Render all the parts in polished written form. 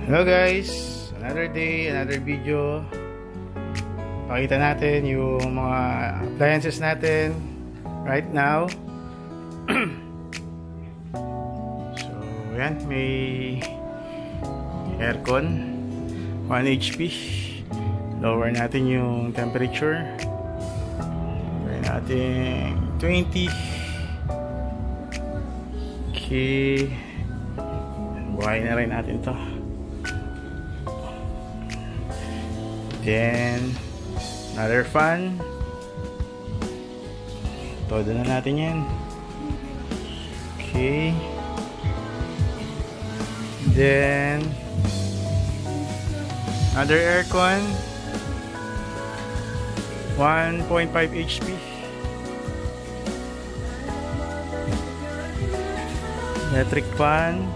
Hello guys, another day, another video. Pakita natin yung mga appliances natin right now. So yan, may aircon 1 HP. Lower natin yung temperature. Lower natin 20. Okay, buhayin na rin natin to. Then another fan. Todo na natin yan. Okay. Then another aircon 1.5 HP. Electric fan.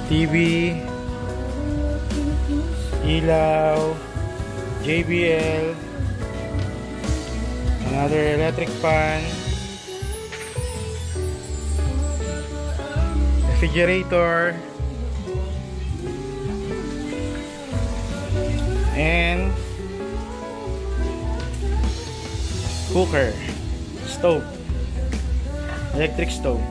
TV, ilaw, JBL, another electric fan, refrigerator, and cooker, stove, electric stove.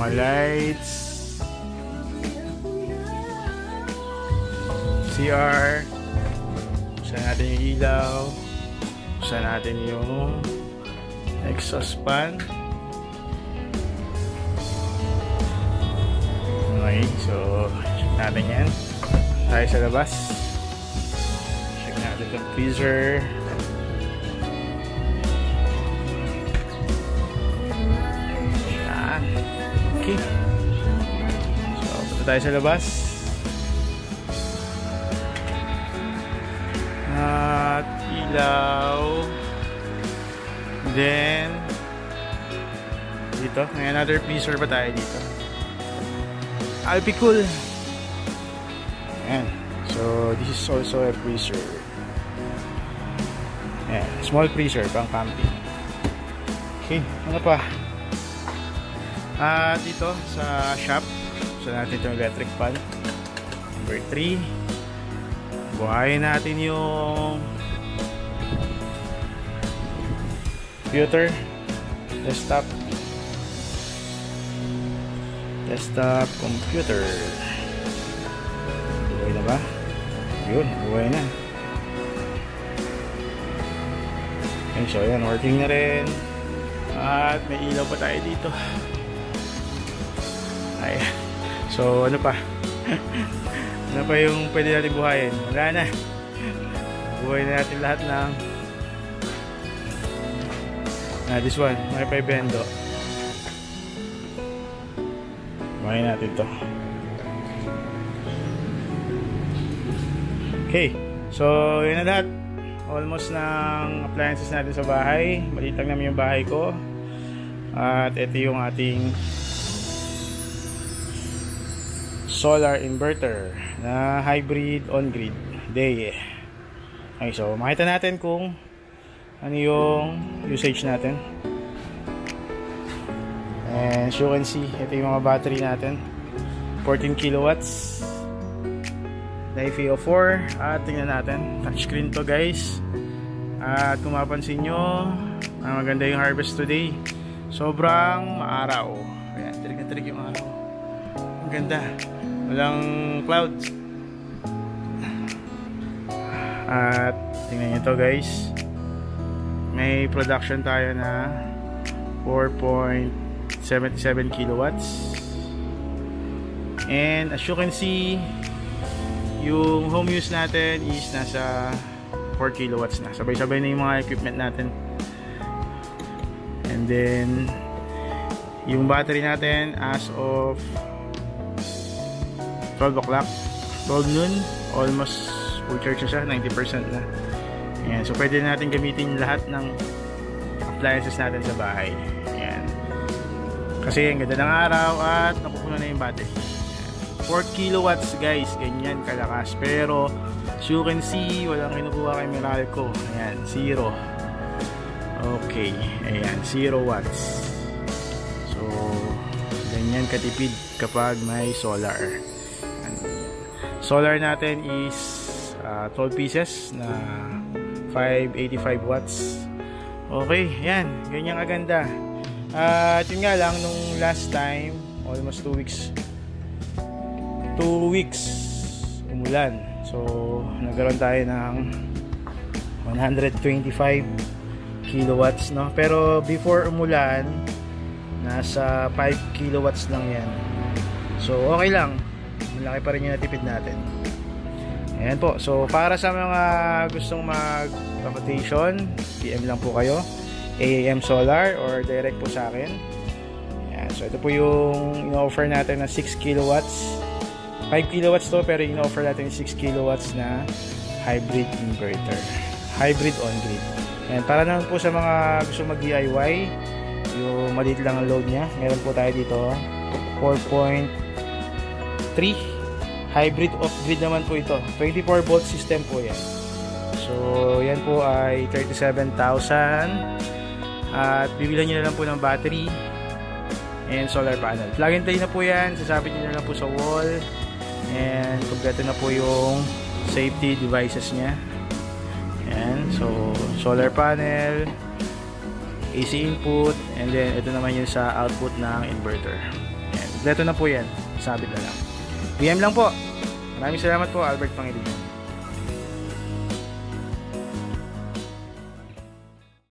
Mga lights, CR, usahan natin yung ilaw, usahan natin yung exhaust fan. Okay, so check natin yan. Tayo sa labas, check natin yung freezer. Okay. So, punta tayo sa labas. At ilaw. Then dito, may another freezer pa tayo dito. Alpicool. Ayan. So, this is also a freezer. Ayan. Small freezer, pang camping. Okay, ano pa? Dito sa shop, so natin yung electric fan. Number 3. Buhayin natin yung computer, desktop computer. Buhay na ba? Yun, buhay na. Okay, so yan, working na rin. At may ilaw pa tayo dito. Ayan. So ano pa? Ano pa yung pwede natin buhayin? Wala na. Buhayin na natin lahat ng this one, may paibendo. Buhayin natin to. Okay. So yun na lahat. Almost ng appliances natin sa bahay. Maliit lang naman yung bahay ko. At ito yung ating solar inverter na hybrid on-grid day. Okay, so makita natin kung ano yung usage natin. And as you can see, ito yung mga battery natin. 14 kilowatts. LiFePO 4. At tingnan natin. Touchscreen to guys. At kung mapansin nyo, maganda yung harvest today. Sobrang maaraw. Ayan, tirik yung araw. Ang ganda. Walang clouds. At tingnan nyo to guys, may production tayo na 4.77 kilowatts. And as you can see, yung home use natin is nasa 4 kilowatts na. Sabay-sabay na yung mga equipment natin. And then yung battery natin as of 12 o'clock, 12 noon, almost full charge na siya, 90% na. Ayan, so pwede natin gamitin lahat ng appliances natin sa bahay. Ayan. Kasi ang ganda ng araw at napupuno na yung battery. 4 kilowatts guys, ganyan kalakas. Pero as you can see, walang kinukuha kay Meralco. Ayan, 0. Okay, ayan, 0 watts. So ganyan katipid kapag may solar. Solar natin is 12 pieces na 585 watts. Okay, yan, ganyan kaganda. At yun nga lang, nung last time, almost 2 weeks umulan. So nagkaroon tayo ng 125 kilowatts, no? Pero before umulan, nasa 5 kilowatts lang yan. So okay lang, malaki pa rin yung natipid natin. Ayan po, so para sa mga gustong mag-quotation, PM lang po kayo, AAM Solar, or direct po sa akin. Ayan, so ito po yung in-offer natin na 6 kilowatts. 5 kilowatts to, pero in-offer natin 6 kilowatts na hybrid inverter, hybrid on-grid. Ayan, para naman po sa mga gusto mag-DIY, yung maliit lang ang load nya, meron po tayo dito 4.3 hybrid off-grid naman po ito. 24 volt system po yan. So yan po ay 37,000 at bibilhan nyo na lang po ng battery and solar panel. Plug and play na po yan, sasabit nyo na lang po sa wall and kompleto na po yung safety devices nya. Ayan, so solar panel, AC input, and then ito naman yung sa output ng inverter. Ayan, kompleto na po yan, sabit na lang. PM lang po. Maraming salamat po, Albert Pangilinan.